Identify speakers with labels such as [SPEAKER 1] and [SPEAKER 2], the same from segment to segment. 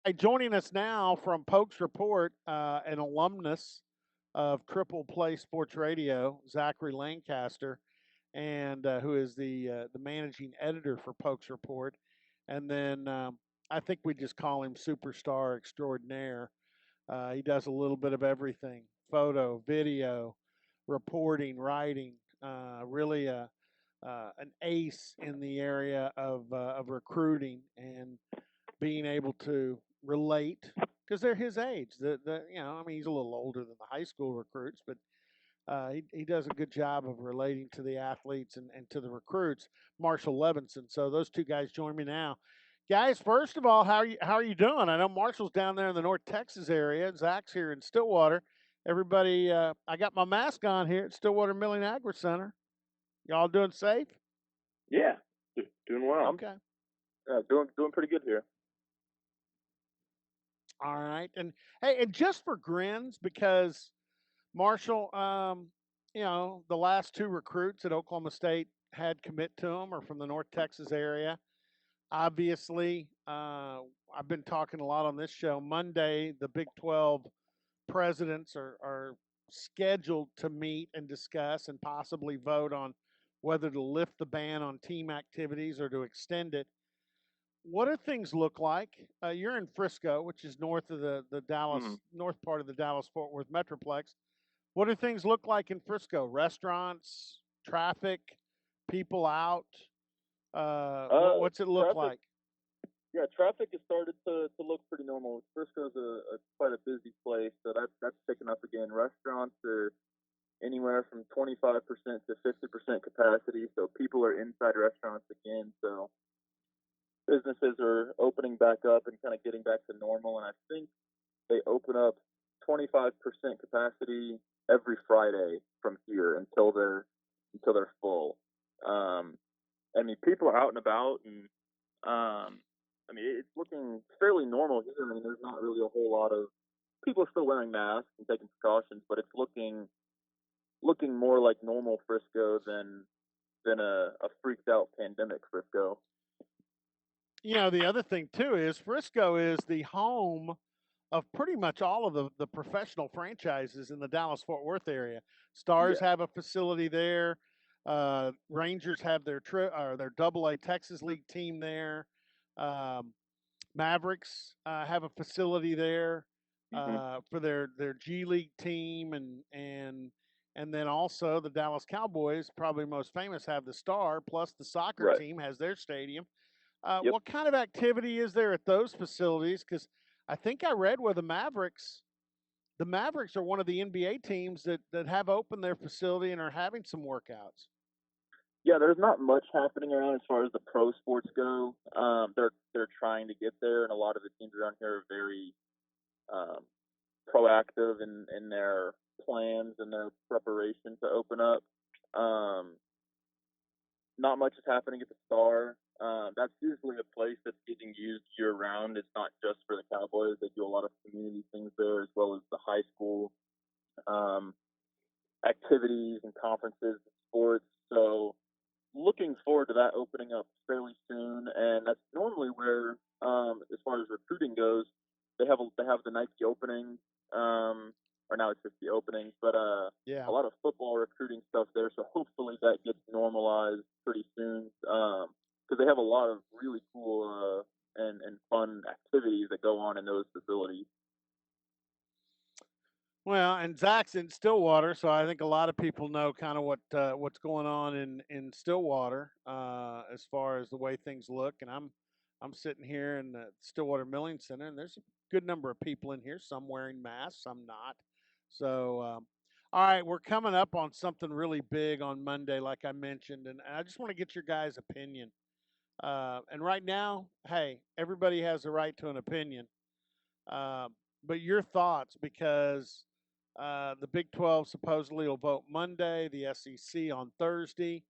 [SPEAKER 1] Hey, joining us now from Pokes Report, an alumnus of Triple Play Sports Radio, Zachary Lancaster, and who is the managing editor for Pokes Report, and then I think we just call him Superstar Extraordinaire. He does a little bit of everything: photo, video, reporting, writing. Really an ace in the area of recruiting and being able to relate because they're his age. I mean, he's a little older than the high school recruits, but he does a good job of relating to the athletes and to the recruits. Marshall Levenson. So those two guys join me now. Guys, first of all, how are you doing? I know Marshall's down there in the North Texas area. Zach's here in Stillwater. Everybody, I got my mask on here at Stillwater Milling Agri Center. Y'all doing safe?
[SPEAKER 2] Yeah, doing well.
[SPEAKER 1] Okay.
[SPEAKER 2] Doing pretty good here.
[SPEAKER 1] All right. And hey, and just for grins, because Marshall, the last two recruits at Oklahoma State had commit to him are from the North Texas area. Obviously, I've been talking a lot on this show. Monday, the Big 12 presidents are scheduled to meet and discuss and possibly vote on whether to lift the ban on team activities or to extend it. What do things look like? You're in Frisco, which is north of the
[SPEAKER 2] hmm
[SPEAKER 1] Dallas, north part of the Dallas Fort Worth Metroplex. What do things look like in Frisco? Restaurants, traffic, people out. What's it look
[SPEAKER 2] Traffic.
[SPEAKER 1] like?
[SPEAKER 2] Yeah, traffic has started to look pretty normal. Frisco's quite a busy place, so that's picking up again. Restaurants are anywhere from 25% to 50% capacity, so people are inside restaurants again. So businesses are opening back up and kind of getting back to normal. And I think they open up 25% capacity every Friday from here until they're full. Um, I mean, people are out and about, and I mean, it's looking fairly normal here. I mean, there's not really a whole lot of people are still wearing masks and taking precautions, but it's looking more like normal Frisco than a freaked out pandemic Frisco.
[SPEAKER 1] The other thing too is Frisco is the home of pretty much all of the professional franchises in the Dallas Fort Worth area. Stars
[SPEAKER 2] Yeah.
[SPEAKER 1] have a facility there. Rangers have their Double A Texas League team there. Um, Mavericks have a facility there
[SPEAKER 2] hmm
[SPEAKER 1] for their G League team, and then also the Dallas Cowboys, probably most famous, have the Star. Plus, the soccer
[SPEAKER 2] Right.
[SPEAKER 1] team has their stadium.
[SPEAKER 2] Yep.
[SPEAKER 1] What kind of activity is there at those facilities? Because I think I read where the Mavericks are one of the NBA teams that have opened their facility and are having some workouts.
[SPEAKER 2] Yeah, there's not much happening around as far as the pro sports go. They're trying to get there, and a lot of the teams around here are very um, proactive in their plans and their preparation to open up. Um, Not much is happening at the Star. That's usually a place that's getting used year round. It's not just for the Cowboys. They do a lot of community things there, as well as the high school um, activities and conferences and sports. So looking forward to that opening up fairly soon, and that's normally where, as far as recruiting goes, they have the Nike opening, or now it's just the openings, but a
[SPEAKER 1] Yeah.
[SPEAKER 2] lot of football recruiting stuff there. So hopefully that gets normalized pretty soon, because they have a lot of really cool and fun activities that go on in those facilities.
[SPEAKER 1] Well, and Zach's in Stillwater, so I think a lot of people know kind of what's going on in Stillwater as far as the way things look. And I'm sitting here in the Stillwater Milling Center, and there's a good number of people in here. Some wearing masks, some not. So, all right, we're coming up on something really big on Monday, like I mentioned, and I just want to get your guys' opinion. And right now, hey, everybody has a right to an opinion. Uh, but your thoughts, because the Big 12 supposedly will vote Monday, the SEC on Thursday,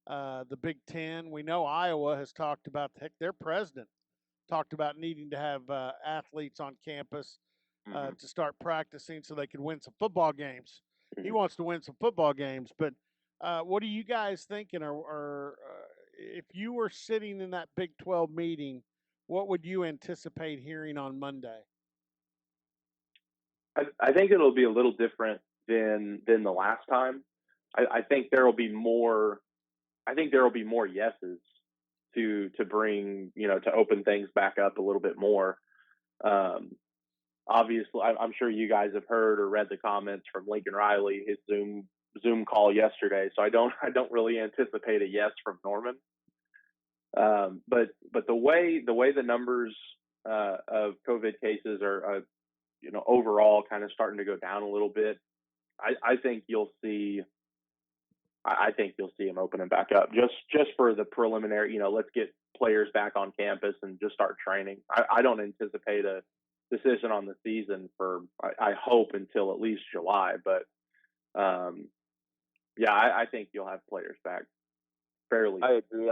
[SPEAKER 1] the Big 10. We know Iowa has talked about, heck, their president talked about needing to have athletes on campus
[SPEAKER 2] hmm
[SPEAKER 1] to start practicing so they could win some football games. He
[SPEAKER 2] hmm
[SPEAKER 1] wants to win some football games, but what are you guys thinking? Or if you were sitting in that Big 12 meeting, What would you anticipate hearing on Monday?
[SPEAKER 3] I think it'll be a little different than the last time. I think there will be more. I think there will be more yeses to bring to open things back up a little bit more. Um, Obviously, I'm sure you guys have heard or read the comments from Lincoln Riley, his Zoom call yesterday. So I don't really anticipate a yes from Norman. But the way the numbers of COVID cases are overall kind of starting to go down a little bit, I think you'll see. I think you'll see him opening back up just for the preliminary. Let's get players back on campus and just start training. I don't anticipate a decision on the season for I hope until at least July. But yeah, I think you'll have players back fairly.
[SPEAKER 2] I agree.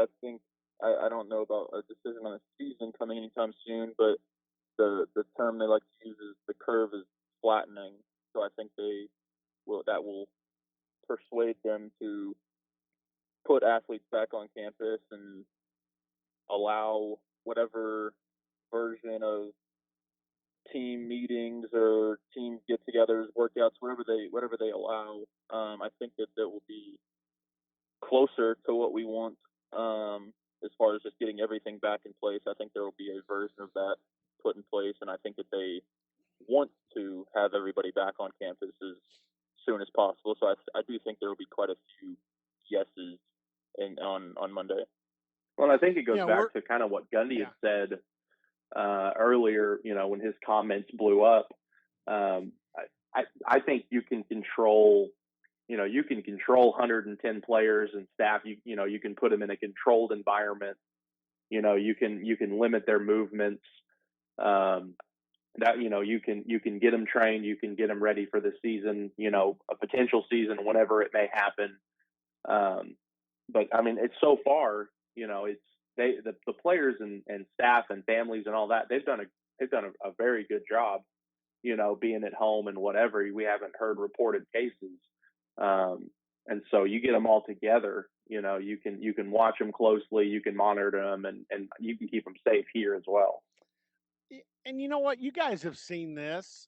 [SPEAKER 2] I don't know about a decision on a season coming anytime soon, but the term they like to use is the curve is flattening. So I think that will persuade them to put athletes back on campus and allow whatever version of team meetings or team get-togethers, workouts, whatever they allow. I think that will be closer to what we want as far as just getting everything back in place. I think there will be a version of that put in place, and I think that they want to have everybody back on campus as soon as possible. So I do think there will be quite a few yeses on Monday.
[SPEAKER 3] Well, I think it goes back to kind of what Gundy had said earlier. When his comments blew up, I think you can control. You can control 110 players and staff. You can put them in a controlled environment. You can limit their movements. That you can get them trained. You can get them ready for the season. A potential season whenever it may happen. But I mean, it's so far. It's the players and staff and families and all that. They've done a very good job. Being at home and whatever. We haven't heard reported cases. And so you get them all together, you can watch them closely, you can monitor them, and you can keep them safe here as well.
[SPEAKER 1] And you know what? You guys have seen this.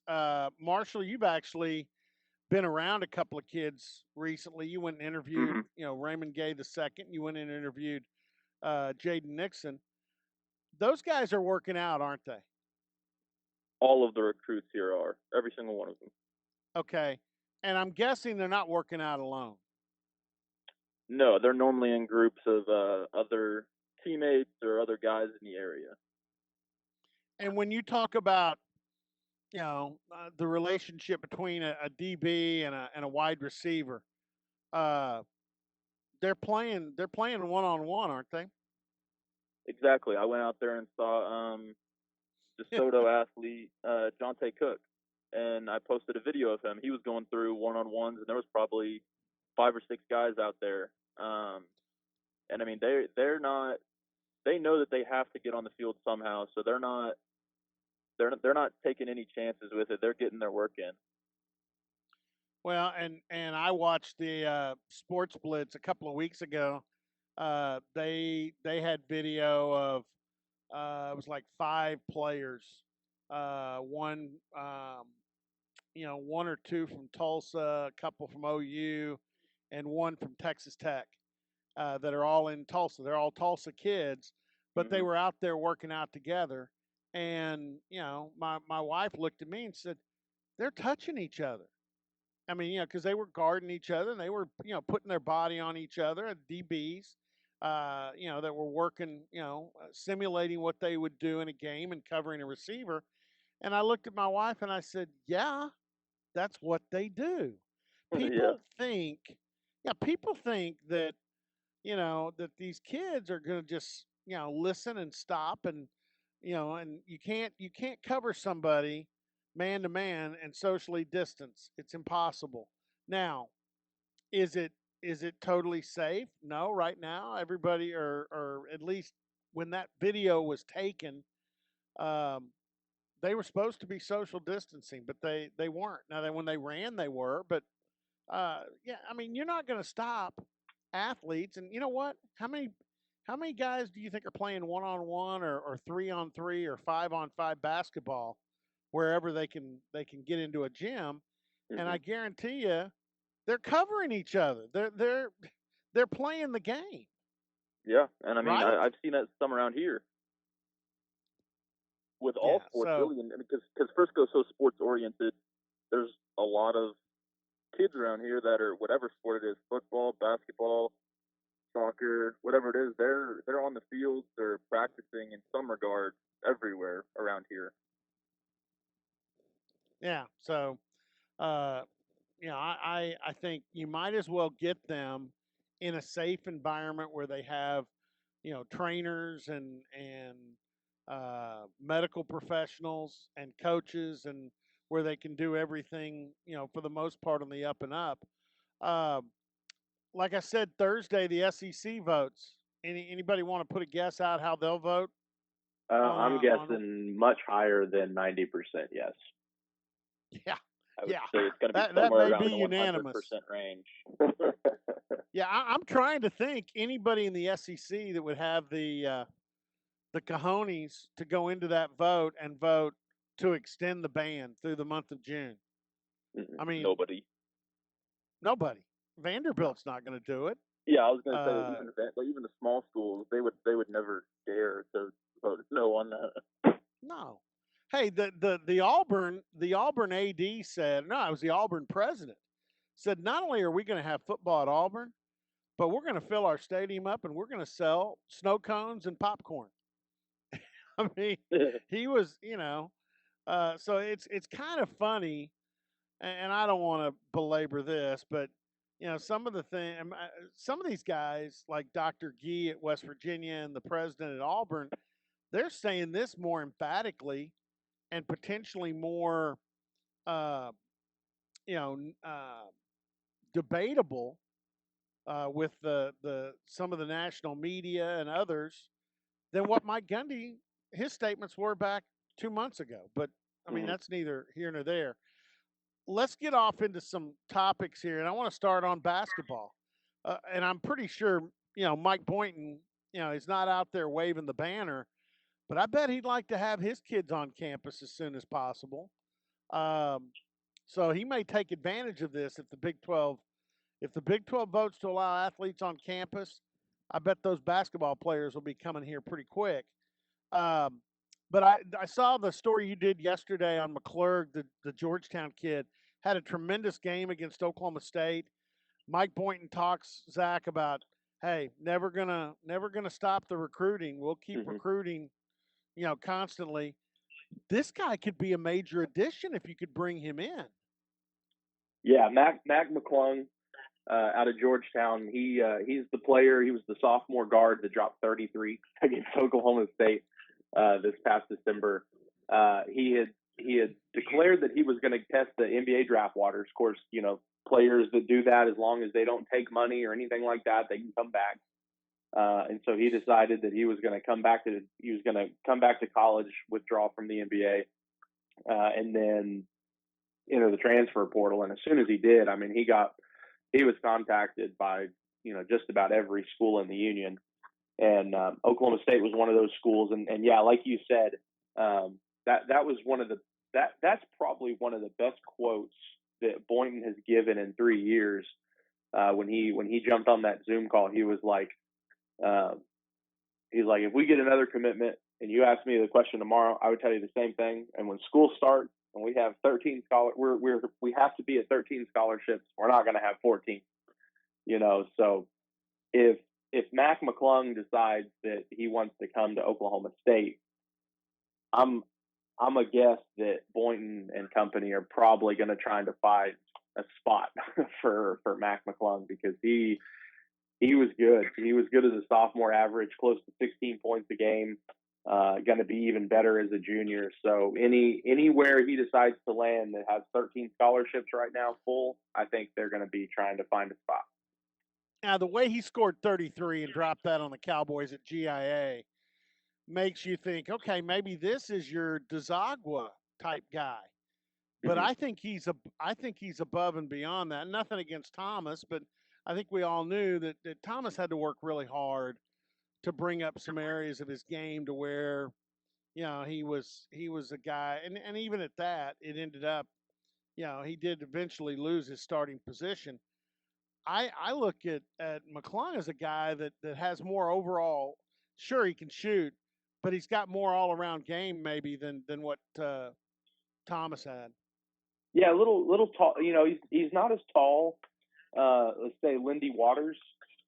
[SPEAKER 1] Marshall, you've actually been around a couple of kids recently. You went and interviewed, Raymond Gay II. You went and interviewed Jaden Nixon. Those guys are working out, aren't they?
[SPEAKER 2] All of the recruits here are. Every single one of them.
[SPEAKER 1] Okay. And I'm guessing they're not working out alone.
[SPEAKER 2] No, they're normally in groups of other teammates or other guys in the area.
[SPEAKER 1] And when you talk about, the relationship between a DB and a wide receiver, they're playing one-on-one, aren't they?
[SPEAKER 2] Exactly. I went out there and saw DeSoto athlete Jonte Cook, and I posted a video of him. He was going through one-on-ones, and there was probably 5 or 6 guys out there. And I mean, they're not. They know that they have to get on the field somehow, so they're not taking any chances with it. They're getting their work in.
[SPEAKER 1] Well, and I watched the Sports Blitz a couple of weeks ago. They had video of it was like 5 players, one one or two from Tulsa, a couple from OU, and one from Texas Tech. That are all in Tulsa. They're all Tulsa kids, but they were out there working out together. And my wife looked at me and said, "They're touching each other." I mean, because they were guarding each other and they were, putting their body on each other. DBs, that were working, simulating what they would do in a game and covering a receiver. And I looked at my wife and I said, "Yeah, that's what they do." People think, people think that that these kids are going to just, listen and stop and, and you can't cover somebody man to man and socially distance. It's impossible. Now, is it totally safe? No, right now everybody or at least when that video was taken, they were supposed to be social distancing, but they weren't. Now, when they ran, they were, but yeah, I mean, you're not going to stop athletes. And you know what? How many guys do you think are playing 1-on-1 or 3-on-3 or 5-on-5 basketball wherever they can get into a gym? And I guarantee you, they're covering each other. They're playing the game.
[SPEAKER 2] Yeah, and I mean,
[SPEAKER 1] right?
[SPEAKER 2] I've seen that some around here with all
[SPEAKER 1] Yeah.
[SPEAKER 2] sports,
[SPEAKER 1] So
[SPEAKER 2] really, and because Frisco's so sports oriented, there's a lot of kids around here that are whatever sport it is, football, basketball, soccer, whatever it is, they're on the field, they're practicing in some regard everywhere around here.
[SPEAKER 1] yeah. So uh, I think you might as well get them in a safe environment where they have trainers and medical professionals and coaches, and where they can do everything for the most part on the up and up. Uh, like I said, Thursday the SEC votes. Anybody want to put a guess out how they'll vote on
[SPEAKER 3] I'm
[SPEAKER 1] on?
[SPEAKER 3] guessing much higher than 90%. Yes.
[SPEAKER 1] Yeah,
[SPEAKER 2] I would
[SPEAKER 1] yeah.
[SPEAKER 2] say it's going to be
[SPEAKER 1] That
[SPEAKER 2] somewhere
[SPEAKER 1] may
[SPEAKER 2] around
[SPEAKER 1] be
[SPEAKER 2] the 100%
[SPEAKER 1] unanimous.
[SPEAKER 2] range.
[SPEAKER 1] Yeah, I'm trying to think anybody in the SEC that would have the cojones to go into that vote and vote to extend the ban through the month of June. I mean,
[SPEAKER 2] Nobody.
[SPEAKER 1] nobody.
[SPEAKER 2] No.
[SPEAKER 1] Vanderbilt's not going to do it.
[SPEAKER 2] Yeah, I was going to say even the small schools they would never dare to vote no on that.
[SPEAKER 1] No. Hey, the Auburn AD said, no, it was the Auburn president, said not only are we going to have football at Auburn, but we're going to fill our stadium up and we're going to sell snow cones and popcorn. I mean, he was, so it's kind of funny, and I don't want to belabor this, but some of these guys like Dr. Gee at West Virginia and the president at Auburn, they're saying this more emphatically and potentially more, uh, you know, uh, debatable with the some of the national media and others than what Mike Gundy his statements were back 2 months ago. But I mean, that's neither here nor there. Let's get off into some topics here, and I want to start on basketball. And I'm pretty sure Mike Boynton, is not out there waving the banner, but I bet he'd like to have his kids on campus as soon as possible. Um, so he may take advantage of this if the Big 12 votes to allow athletes on campus. I bet those basketball players will be coming here pretty quick. Um, but I saw the story you did yesterday on Mcclung, the Georgetown kid, had a tremendous game against Oklahoma State. Mike Boynton talks, Zach, about, hey, never gonna stop the recruiting. We'll keep recruiting, constantly. This guy could be a major addition if you could bring him in.
[SPEAKER 3] Yeah, Mac Mcclung out of Georgetown. He's the player. He was the sophomore guard that dropped 33 against Oklahoma State this past December. He had declared that he was going to test the NBA draft waters. Of course, players that do that, as long as they don't take money or anything like that, they can come back. And so he decided that he was going to come back to college, withdraw from the NBA, and then enter the transfer portal. And as soon as he did, I mean, he was contacted by just about every school in the union, and Oklahoma State was one of those schools. And yeah, like you said, that was that's probably one of the best quotes that Boynton has given in 3 years. When he jumped on that Zoom call, he was like, if we get another commitment and you ask me the question tomorrow, I would tell you the same thing. And when school starts and we have 13 we have to be at 13 scholarships. We're not going to have 14. So if Mac Mcclung decides that he wants to come to Oklahoma State, I'm a guess that Boynton and company are probably going to try to find a spot for Mac Mcclung, because he was good. He was good as a sophomore, average close to 16 points a game. Going to be even better as a junior. So anywhere he decides to land that has 13 scholarships right now full, I think they're going to be trying to find a spot.
[SPEAKER 1] Now, the way he scored 33 and dropped that on the Cowboys at GIA makes you think, okay, maybe this is your Desagua type guy. But I think he's above and beyond that. Nothing against Thomas, but I think we all knew that Thomas had to work really hard to bring up some areas of his game to where he was a guy, and even at that, it ended up he did eventually lose his starting position. I look at Mcclung as a guy that has more overall. Sure, he can shoot, but he's got more all around game maybe than what Thomas had.
[SPEAKER 3] Yeah, a little tall. He's not as tall. Let's say Lindy Waters,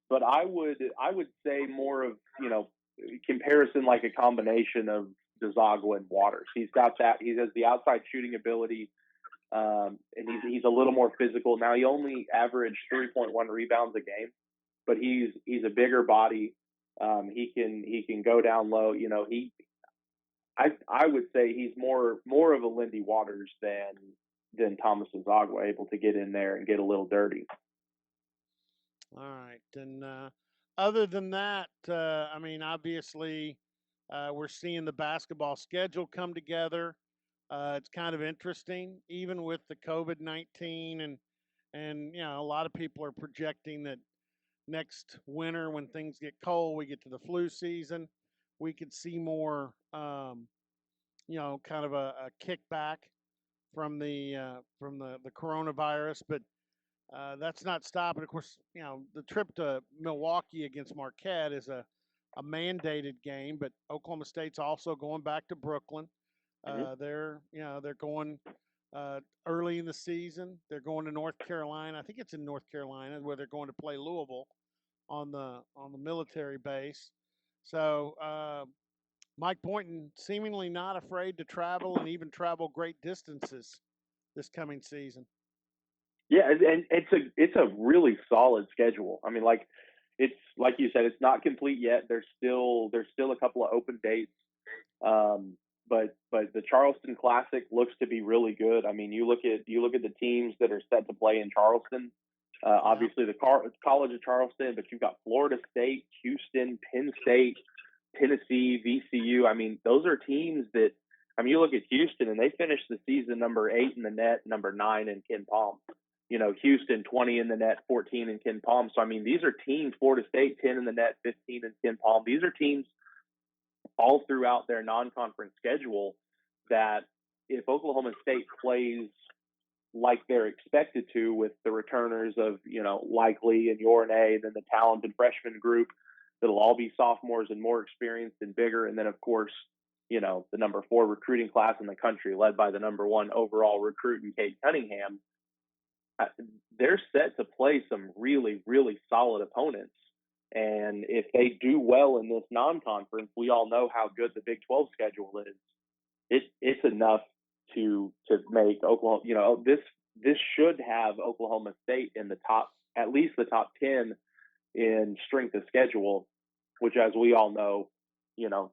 [SPEAKER 3] but I would say more of comparison like a combination of Dezagua and Waters. He's got that. He has the outside shooting ability, and he's a little more physical. Now he only averaged 3.1 rebounds a game, but he's a bigger body. He can go down low. I would say he's more of a Lindy Waters than Thomas Dezagua, able to get in there and get a little dirty.
[SPEAKER 1] All right, and other than that, I mean, obviously, we're seeing the basketball schedule come together. It's kind of interesting, even with the COVID-19, and a lot of people are projecting that next winter, when things get cold, we get to the flu season, we could see more, kind of a kickback from the coronavirus, but that's not stopping. Of course, the trip to Milwaukee against Marquette is a mandated game, but Oklahoma State's also going back to Brooklyn.
[SPEAKER 3] Mm-hmm.
[SPEAKER 1] They're going early in the season. They're going to North Carolina. I think it's in North Carolina where they're going to play Louisville on the military base. So Mike Boynton seemingly not afraid to travel and even travel great distances this coming season.
[SPEAKER 3] Yeah, and it's a really solid schedule. I mean, it's like you said, it's not complete yet. There's still a couple of open dates. But the Charleston Classic looks to be really good. I mean, you look at the teams that are set to play in Charleston. Obviously, the College of Charleston, but you've got Florida State, Houston, Penn State, Tennessee, VCU. I mean, those are teams that. I mean, you look at Houston, and they finished the season number 8 in the net, number 9 in Ken Palm. Houston 20 in the net, 14 in Ken Palm. So I mean, these are teams. Florida State 10 in the net, 15 in Ken Palm. These are teams all throughout their non-conference schedule that if Oklahoma State plays like they're expected to, with the returners of Likely and Yornay, then the talented freshman group that'll all be sophomores and more experienced and bigger, and then of course the number 4 recruiting class in the country, led by the number 1 overall recruit in Cade Cunningham. They're set to play some really, really solid opponents. And if they do well in this non-conference, we all know how good the Big 12 schedule is. It's enough to make Oklahoma. This should have Oklahoma State in the top, at least the top 10 in strength of schedule, which, as we all know,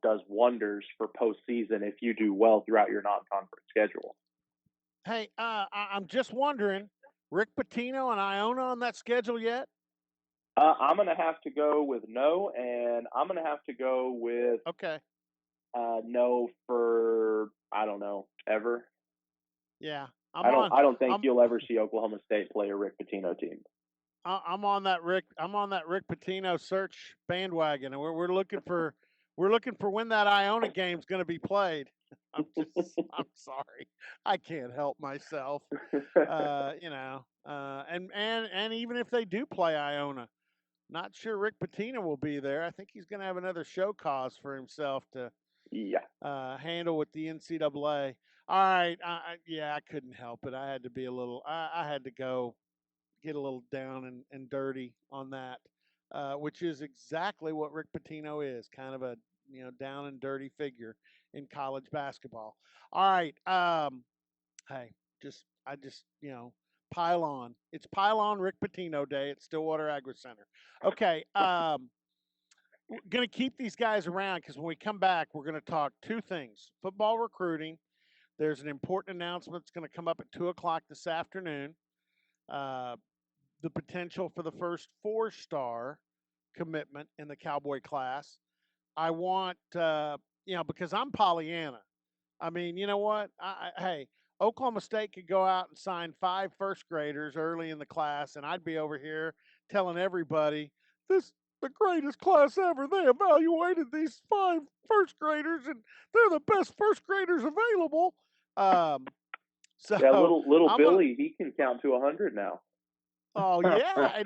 [SPEAKER 3] does wonders for postseason if you do well throughout your non-conference schedule.
[SPEAKER 1] Hey, I'm just wondering, Rick Pitino and Iona on that schedule yet?
[SPEAKER 3] I'm going to have to go with no, and I'm going to have to go with no for, I don't know, ever.
[SPEAKER 1] Yeah,
[SPEAKER 3] I don't think you'll ever see Oklahoma State play a Rick Pitino team.
[SPEAKER 1] I'm on that Rick Pitino search bandwagon, and we're looking for when that Iona game's going to be played. I'm sorry, I can't help myself. And even if they do play Iona, not sure Rick Pitino will be there. I think he's going to have another show cause for himself to handle with the NCAA. All right, I couldn't help it. I had to be a little. I had to go get a little down and dirty on that, which is exactly what Rick Pitino is, kind of a down and dirty figure in college basketball. All right, hey, I just pile on. It's pile on Rick Pitino Day at Stillwater Agri Center. Okay, we're gonna keep these guys around because when we come back, we're gonna talk 2 things: football recruiting. There's an important announcement that's going to come up at 2:00 this afternoon. The potential for the first 4-star commitment in the Cowboy class. I want, because I'm Pollyanna. I mean, you know what? Hey, Oklahoma State could go out and sign 5 first graders early in the class, and I'd be over here telling everybody this the greatest class ever. They evaluated these 5 first graders, and they're the best first graders available. So
[SPEAKER 3] Yeah, little
[SPEAKER 1] I'm gonna.
[SPEAKER 3] Billy, he can count to 100 now.
[SPEAKER 1] Oh yeah,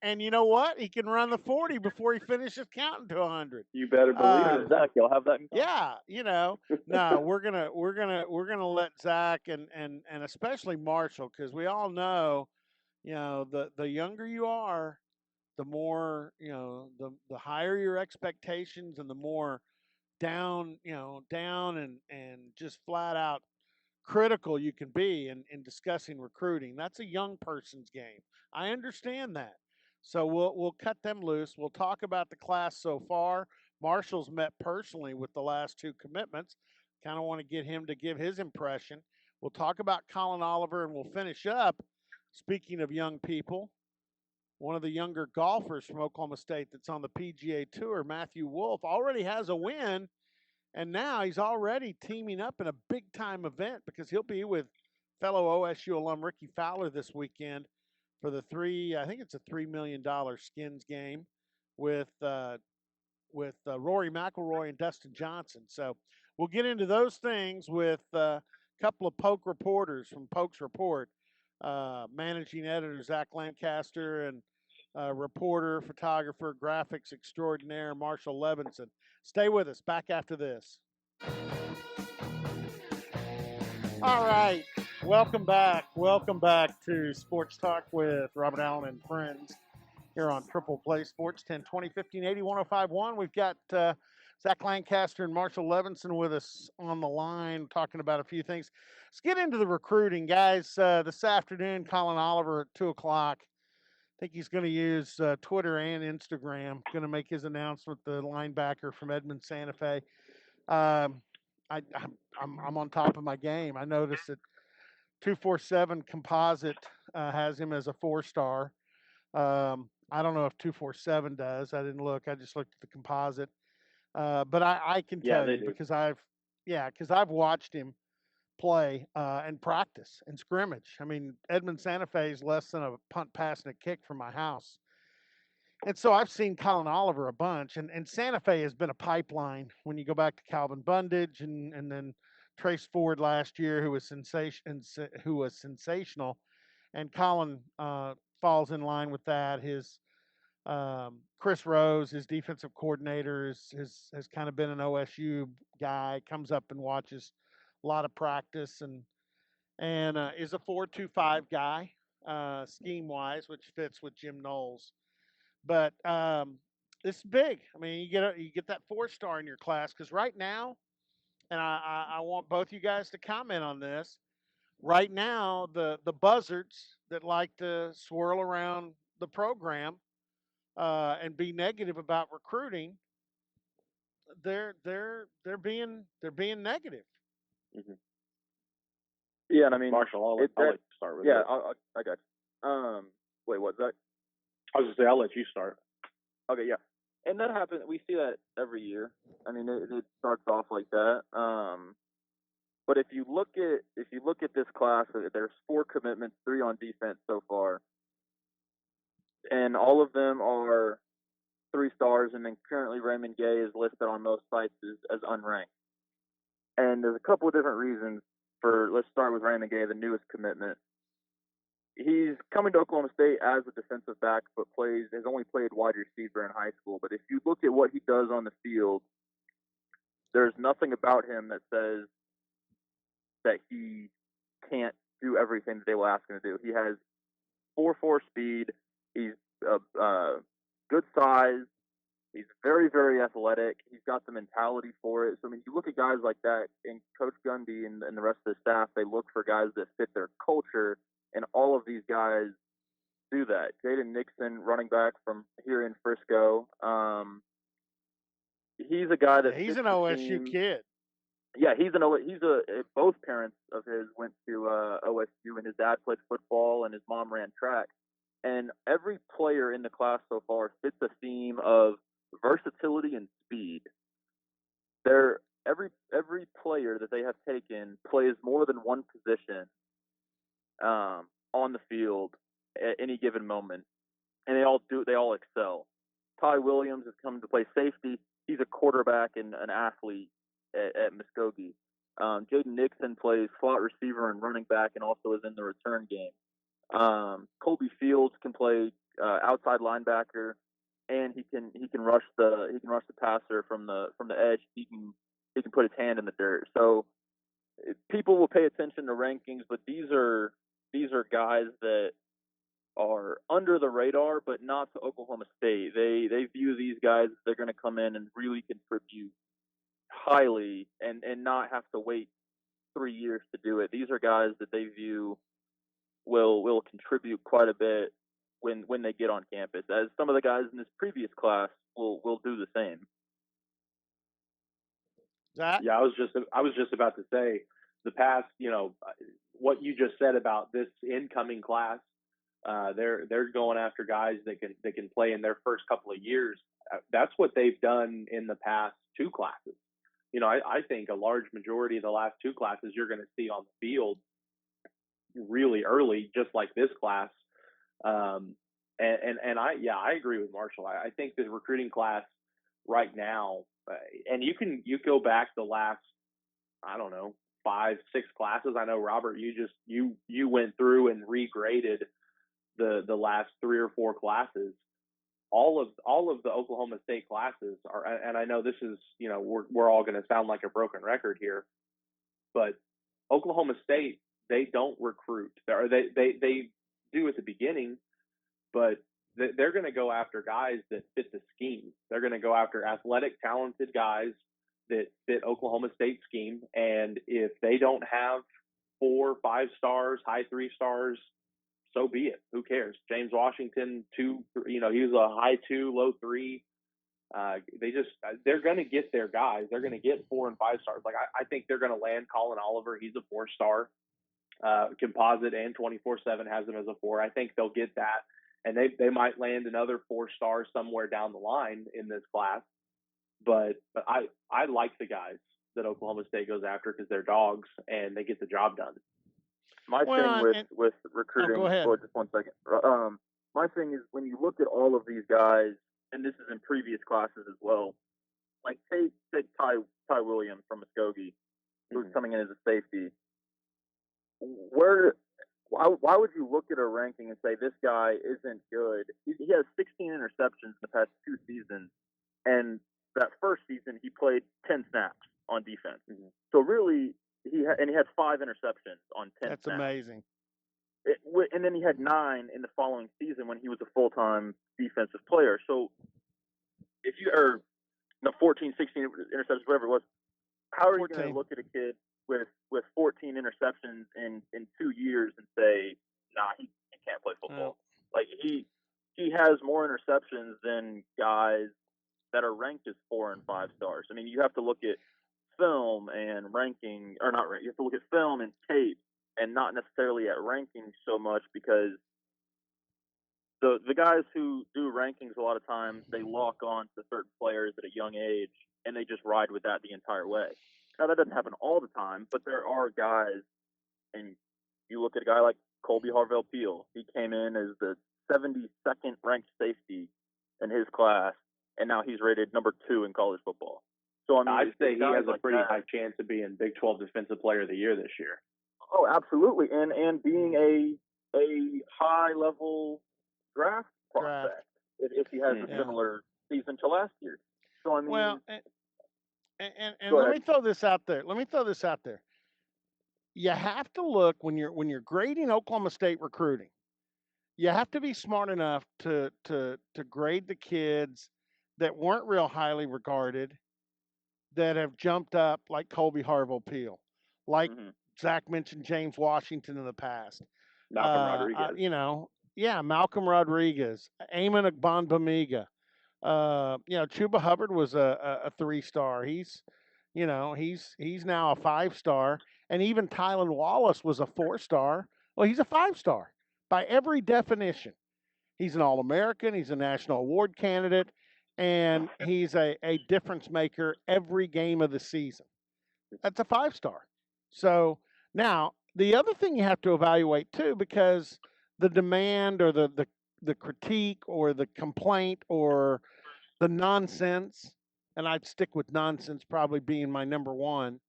[SPEAKER 1] and you know what? He can run the 40 before he finishes counting to 100.
[SPEAKER 3] You better believe it.
[SPEAKER 2] Zach, you'll have that in common.
[SPEAKER 1] Yeah, no, we're gonna let Zach and especially Marshall, because we all know, the younger you are, the more, the higher your expectations, and the more down and just flat out critical you can be in discussing recruiting. That's a young person's game. I understand that. So we'll cut them loose. We'll talk about the class so far. Marshall's met personally with the last 2 commitments. Kind of want to get him to give his impression. We'll talk about Colin Oliver, and we'll finish up. Speaking of young people, one of the younger golfers from Oklahoma State that's on the PGA Tour, Matthew Wolf, already has a win, and now he's already teaming up in a big-time event, because he'll be with fellow OSU alum Ricky Fowler this weekend for the I think it's a $3 million skins game with Rory McIlroy and Dustin Johnson. So we'll get into those things with a couple of Poke reporters from Poke's Report, managing editor Zach Lancaster, and reporter, photographer, graphics extraordinaire Marshall Levenson. Stay with us. Back after this. All right. Welcome back. Welcome back to Sports Talk with Robert Allen and friends here on Triple Play Sports, 1020, 1580, 1051. We've got Zach Lancaster and Marshall Levenson with us on the line, talking about a few things. Let's get into the recruiting, guys. This afternoon, Colin Oliver at 2 o'clock. I think he's going to use Twitter and Instagram. Going to make his announcement. The linebacker from Edmond Santa Fe. I'm on top of my game. I noticed that 247 Composite has him as a 4-star. I don't know if 247 does. I didn't look. I just looked at the composite. But I can tell you, because I've watched him play and practice and scrimmage. I mean, Edmond Santa Fe is less than a punt, pass, and a kick from my house. And so I've seen Colin Oliver a bunch, and Santa Fe has been a pipeline when you go back to Calvin Bundage and then Trace Ford last year, who was sensational, and Colin falls in line with that. His Chris Rose, his defensive coordinator, has kind of been an OSU guy. Comes up and watches a lot of practice, and is a 4-2-5 guy scheme wise, which fits with Jim Knowles. But it's big. I mean, you get that 4-star in your class, because right now, and I want both you guys to comment on this. Right now, the buzzards that like to swirl around the program and be negative about recruiting, they're being negative.
[SPEAKER 3] Mm-hmm.
[SPEAKER 2] Yeah, and I mean,
[SPEAKER 3] Marshall, I'll let you start with it.
[SPEAKER 2] Yeah, I got you. Wait, what's that?
[SPEAKER 3] I was just say I'll let you start.
[SPEAKER 2] Okay, yeah, and that happens. We see that every year. I mean, it starts off like that. But if you look at this class, there's 4 commitments, 3 on defense so far, and all of them are 3 stars. And then currently Raymond Gay is listed on most sites as unranked. And there's a couple of different reasons for. Let's start with Raymond Gay, the newest commitment. He's coming to Oklahoma State as a defensive back, but has only played wide receiver in high school. But if you look at what he does on the field, there's nothing about him that says that he can't do everything that they will ask him to do. He has 4.4 speed. He's good size. He's very, very athletic. He's got the mentality for it. So, I mean, you look at guys like that, and Coach Gundy and the rest of the staff, they look for guys that fit their culture, and all of these guys do that. Jaden Nixon, running back from here in Frisco, he's a guy that
[SPEAKER 1] he's an OSU kid.
[SPEAKER 2] Yeah, both parents of his went to OSU, and his dad played football, and his mom ran track. And every player in the class so far fits a theme of versatility and speed. Every player that they have taken plays more than one position on the field at any given moment, and they all excel. Ty Williams is coming to play safety. He's a quarterback and an athlete at Muskogee. Jaden Nixon plays slot receiver and running back, and also is in the return game. Colby Fields can play outside linebacker, and he can rush the passer from the edge. He can put his hand in the dirt. So people will pay attention to rankings, but these are guys that are under the radar, but not to Oklahoma State. They view these guys, they're going to come in and really contribute highly and not have to wait 3 years to do it. These are guys that they view will contribute quite a bit when they get on campus, as some of the guys in this previous class will do the same.
[SPEAKER 1] Zach?
[SPEAKER 3] Yeah, I was just about to say the past, what you just said about this incoming class. They're going after guys that can play in their first couple of years. That's what they've done in the past 2 classes. I think a large majority of the last 2 classes you're going to see on the field really early, just like this class. I agree with Marshall. I think the recruiting class right now, and you go back the last, I don't know, 5, 6 classes. I know, Robert, you went through and regraded the last 3 or 4 classes. All of the Oklahoma State classes are, and I know this is, we're all going to sound like a broken record here, but Oklahoma State, they don't recruit. They do at the beginning, but they're going to go after guys that fit the scheme. They're going to go after athletic, talented guys that fit Oklahoma State scheme. And if they don't have 4, 5 stars, high 3 stars, so be it. Who cares? James Washington, 2, he was a high 2, low 3. They're going to get their guys. They're going to get 4 and 5 stars. Like I think they're going to land Colin Oliver. He's a 4-star. Composite and 24/7 has him as a 4. I think they'll get that, and they might land another 4 stars somewhere down the line in this class. But I like the guys that Oklahoma State goes after because they're dogs and they get the job done.
[SPEAKER 2] My thing with recruiting,
[SPEAKER 1] go ahead.
[SPEAKER 2] just 1 second. My thing is, when you look at all of these guys, and this is in previous classes as well, like take Ty Williams from Muskogee, who's coming in as a safety. Why would you look at a ranking and say this guy isn't good? He has 16 interceptions in the past 2 seasons, and that first season he played 10 snaps on defense. Mm-hmm. So really, he had 5 interceptions on 10
[SPEAKER 1] That's
[SPEAKER 2] snaps.
[SPEAKER 1] amazing.
[SPEAKER 2] And then he had 9 in the following season when he was a full-time defensive player. So if you are 14, 16 interceptions, whatever it was, how are 14. You going to look at a kid with 14 interceptions in 2 years and say, nah, he can't play football? No. Like he has more interceptions than guys that are ranked as 4 and 5 stars. I mean, you have to look at film and ranking, or not ranking. You have to look at film and tape, and not necessarily at ranking so much, because the guys who do rankings, a lot of times they lock on to certain players at a young age and they just ride with that the entire way. Now that doesn't happen all the time, but there are guys, and you look at a guy like Colby Harvell-Peel. He came in as the 72nd ranked safety in his class, and now he's rated number 2 in college football. So I mean,
[SPEAKER 3] I'd say he has a pretty high chance of being Big 12 Defensive Player of the Year this year.
[SPEAKER 2] Oh, absolutely, and being a high level draft prospect if he has a similar season to last year. So I mean,
[SPEAKER 1] well, and let me throw this out there. You have to look when you're grading Oklahoma State recruiting. You have to be smart enough to grade the kids that weren't real highly regarded, that have jumped up, like Colby Harvell-Peel, like Zach mentioned James Washington in the past.
[SPEAKER 3] Malcolm Rodriguez.
[SPEAKER 1] Malcolm Rodriguez, Eamon Agbonbamiga. Chuba Hubbard was a 3-star. He's now a 5-star, and even Tylan Wallace was a 4-star. Well, he's a 5-star by every definition. He's an All-American. He's a national award candidate, and he's a difference maker every game of the season. That's a 5-star. So now the other thing you have to evaluate too, because the demand or the critique or the complaint or the nonsense, and I'd stick with nonsense probably being my number one.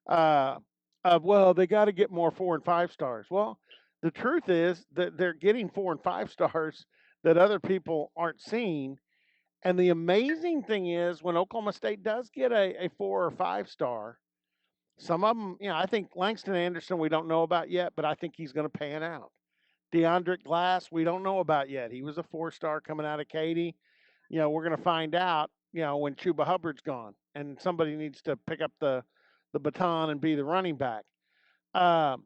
[SPEAKER 1] Uh, of well, they got to get more 4 and 5 stars. Well, the truth is that they're getting 4 and 5 stars that other people aren't seeing. And the amazing thing is when Oklahoma State does get a 4 or 5 star, some of them, I think Langston Anderson we don't know about yet, but I think he's going to pan out. DeAndre Glass we don't know about yet. He was a 4 star coming out of Katy. We're going to find out, when Chuba Hubbard's gone and somebody needs to pick up the baton and be the running back. Um,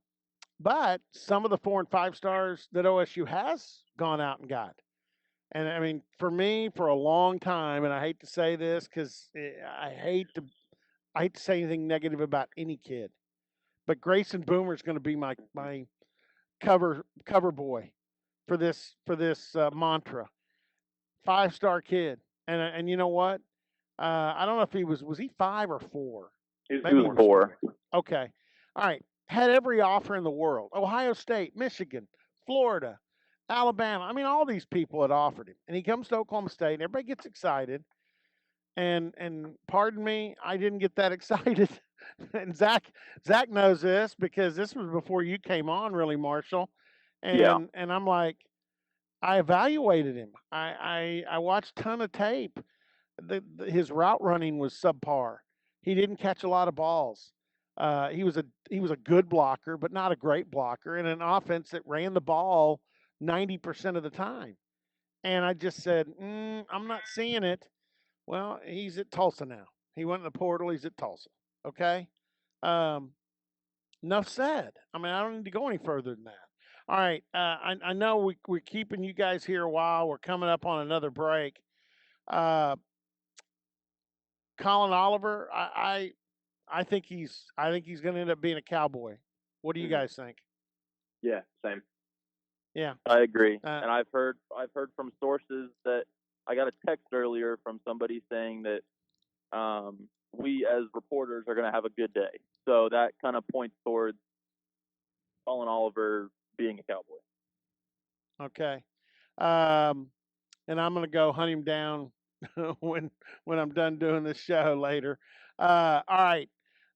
[SPEAKER 1] but some of the 4 and 5 stars that OSU has gone out and got. And I mean, for me, for a long time, and I hate to say this because I hate to say anything negative about any kid, but Grayson Boomer is going to be my cover boy for this mantra. 5 star kid, and you know what? I don't know if was he 5 or 4?
[SPEAKER 3] He
[SPEAKER 1] Maybe
[SPEAKER 3] was 4.
[SPEAKER 1] Okay, all right. Had every offer in the world. Ohio State, Michigan, Florida, Alabama. I mean, all these people had offered him, and he comes to Oklahoma State, and everybody gets excited. And pardon me, I didn't get that excited. And Zach knows this because this was before you came on, really, Marshall. And I'm like, I evaluated him. I watched a ton of tape. His route running was subpar. He didn't catch a lot of balls. He was a good blocker, but not a great blocker, in an offense that ran the ball 90% of the time. And I just said, I'm not seeing it. Well, he's at Tulsa now. He went in the portal. He's at Tulsa. Okay. Um, Enough said. I mean, I don't need to go any further than that. All right. I know we're keeping you guys here a while. We're coming up on another break. Uh, Colin Oliver, I think he's going to end up being a Cowboy. What do you guys think?
[SPEAKER 3] Yeah, same.
[SPEAKER 1] Yeah,
[SPEAKER 2] I agree. And I've heard from sources that I got a text earlier from somebody saying that we as reporters are going to have a good day. So that kind of points towards Colin Oliver being a Cowboy.
[SPEAKER 1] Okay. And I'm going to go hunt him down when I'm done doing this show later. All right.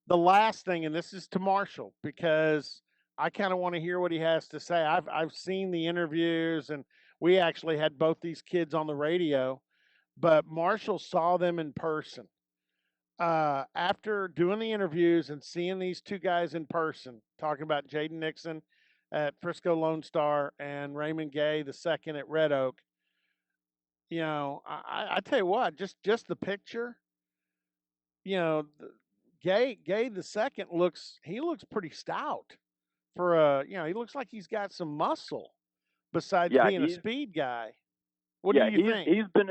[SPEAKER 1] The last thing, and this is to Marshall because I kind of want to hear what he has to say. I've seen the interviews, and we actually had both these kids on the radio, but Marshall saw them in person. After doing the interviews and seeing these two guys in person, talking about Jaden Nixon at Frisco Lone Star and Raymond Gay the second at Red Oak, I tell you what, just the picture, you know, Gay the second looks pretty stout for he looks like he's got some muscle besides being a speed guy. What do you think?
[SPEAKER 2] He's been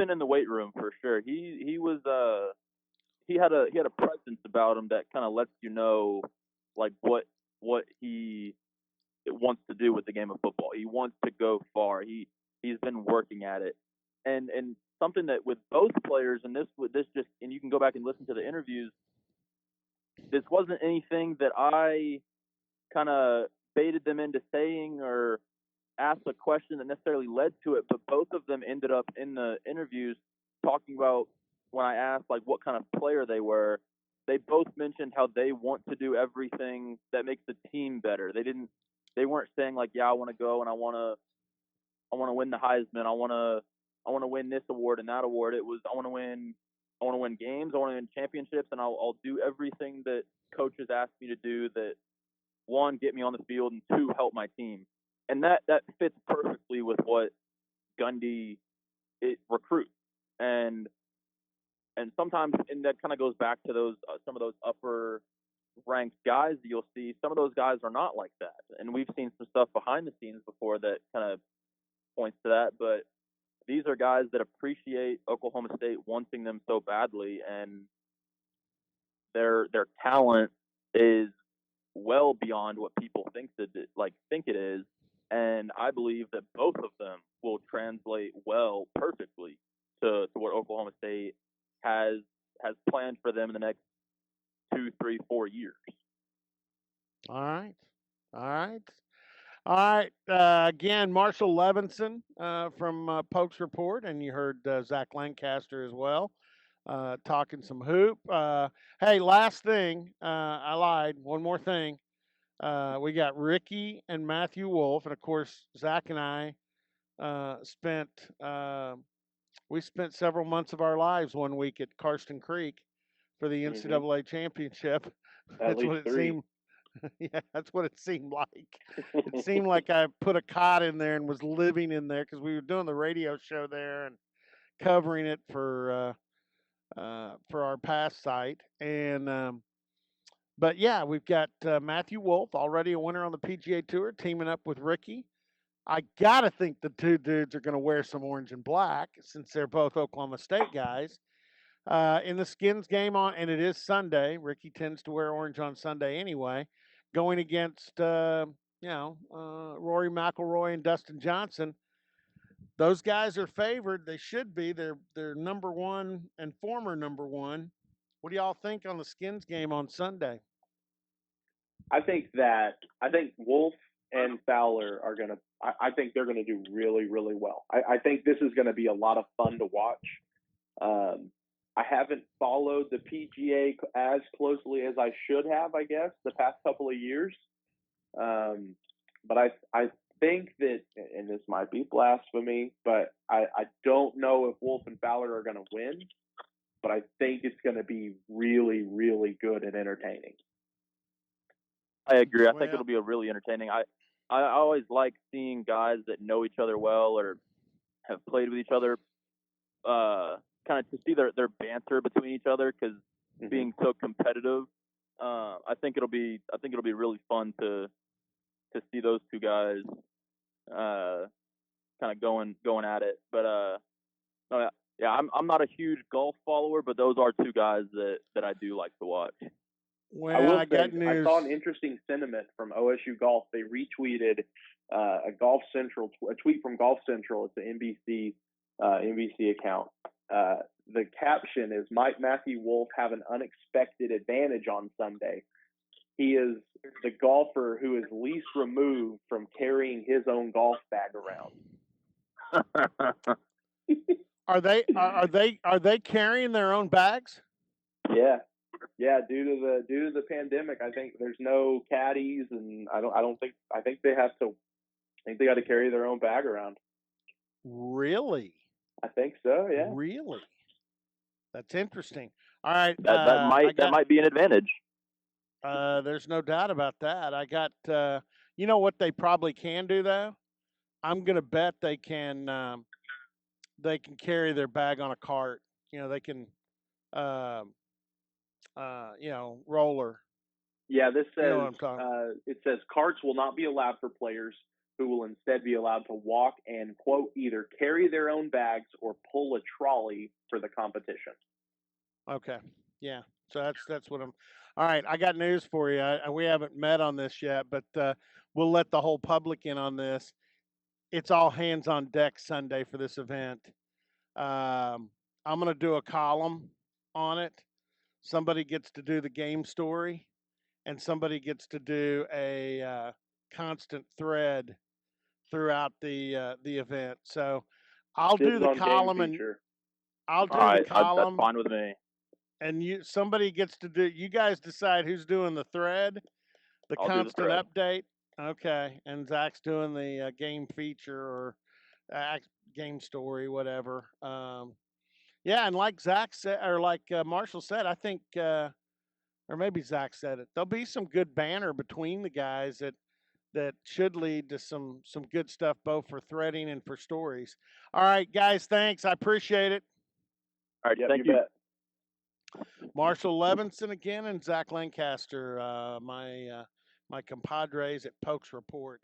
[SPEAKER 2] in the weight room for sure. He was he had a presence about him that kind of lets you know like what he wants to do with the game of football. He wants to go far. He's been working at it. And something that with both players, and this just, and you can go back and listen to the interviews, this wasn't anything that I kind of baited them into saying or asked a question that necessarily led to it, but both of them ended up in the interviews talking about when I asked like what kind of player they were. They both mentioned how they want to do everything that makes the team better. They weren't saying like, yeah, I want to go and I want to win the Heisman. I want to win this award and that award. It was I want to win games. I want to win championships, and I'll do everything that coaches ask me to do. That one, get me on the field, and two, help my team. And that fits perfectly with what Gundy recruits. And sometimes, and that kind of goes back to those some of those upper ranked guys that you'll see. Some of those guys are not like that, and we've seen some stuff behind the scenes before that kind of points to that. But these are guys that appreciate Oklahoma State wanting them so badly, and their talent is well beyond what people think it is. And I believe that both of them will translate well, perfectly to what Oklahoma State has planned for them in the next 2, 3, 4 years.
[SPEAKER 1] All right. All right. Again, Marshall Levenson from Pokes Report, and you heard Zach Lancaster as well talking some hoop. Hey, last thing, I lied. One more thing. We got Ricky and Matthew Wolf, and of course Zach and I spent we spent several months of our lives one week at Karsten Creek for the NCAA championship.
[SPEAKER 3] At
[SPEAKER 1] That's
[SPEAKER 3] least
[SPEAKER 1] what it
[SPEAKER 3] 3.
[SPEAKER 1] seemed. Yeah, that's what it seemed like. It seemed like I put a cot in there and was living in there because we were doing the radio show there and covering it for our past site. And but yeah, we've got Matthew Wolf, already a winner on the PGA Tour, teaming up with Ricky. I gotta think the two dudes are going to wear some orange and black since they're both Oklahoma State guys. In the Skins game and it is Sunday. Ricky tends to wear orange on Sunday anyway. Going against Rory McIlroy and Dustin Johnson. Those guys are favored. They should be. They're number one and former number one. What do y'all think on the Skins game on Sunday?
[SPEAKER 3] I think Wolf and Fowler are gonna. I think they're gonna do really, really well. I think this is gonna be a lot of fun to watch. I haven't followed the PGA as closely as I should have, I guess, the past couple of years. But I think that, and this might be blasphemy, but I don't know if Wolf and Fowler are going to win, but I think it's going to be really, really good and entertaining.
[SPEAKER 4] I agree. I think it'll be a really entertaining. I always like seeing guys that know each other well or have played with each other, kind of to see their banter between each other, because being so competitive, I think it'll be really fun to see those two guys kind of going at it. But yeah, I'm not a huge golf follower, but those are two guys that I do like to watch.
[SPEAKER 1] Well, I got news.
[SPEAKER 3] I saw an interesting sentiment from OSU Golf. They retweeted a tweet from Golf Central. It's the NBC account. The caption is, "Might Matthew Wolf have an unexpected advantage on Sunday? He is the golfer who is least removed from carrying his own golf bag around."
[SPEAKER 1] Are they carrying their own bags?
[SPEAKER 3] Yeah. Due to the pandemic, I think there's no caddies, and I think they got to carry their own bag around.
[SPEAKER 1] Really?
[SPEAKER 3] I think so. Yeah.
[SPEAKER 1] Really? That's interesting. All right.
[SPEAKER 4] That might be an advantage.
[SPEAKER 1] There's no doubt about that. I got. You know what they probably can do though? I'm gonna bet they can carry their bag on a cart. You know, they can. Roller.
[SPEAKER 3] Yeah, this says,
[SPEAKER 1] you know what I'm talking
[SPEAKER 3] it says carts will not be allowed for players who will instead be allowed to walk and, quote, either carry their own bags or pull a trolley for the competition.
[SPEAKER 1] Okay. Yeah. So that's what I'm. All right. I got news for you. We haven't met on this yet, but we'll let the whole public in on this. It's all hands on deck Sunday for this event. I'm going to do a column on it. Somebody gets to do the game story, and somebody gets to do a constant thread throughout the event. So I'll do the column, and I'll do the column.
[SPEAKER 4] That's fine with me.
[SPEAKER 1] And somebody gets to do. You guys decide who's doing the thread, the constant update. Okay, and Zach's doing the game feature or game story, whatever. Yeah, and like Zach said, or like Marshall said, I think, or maybe Zach said it. There'll be some good banter between the guys that should lead to some good stuff, both for threading and for stories. All right, guys, thanks. I appreciate it.
[SPEAKER 4] All right, thank you.
[SPEAKER 1] Marshall Levenson again and Zach Lancaster, my compadres at Pokes Report.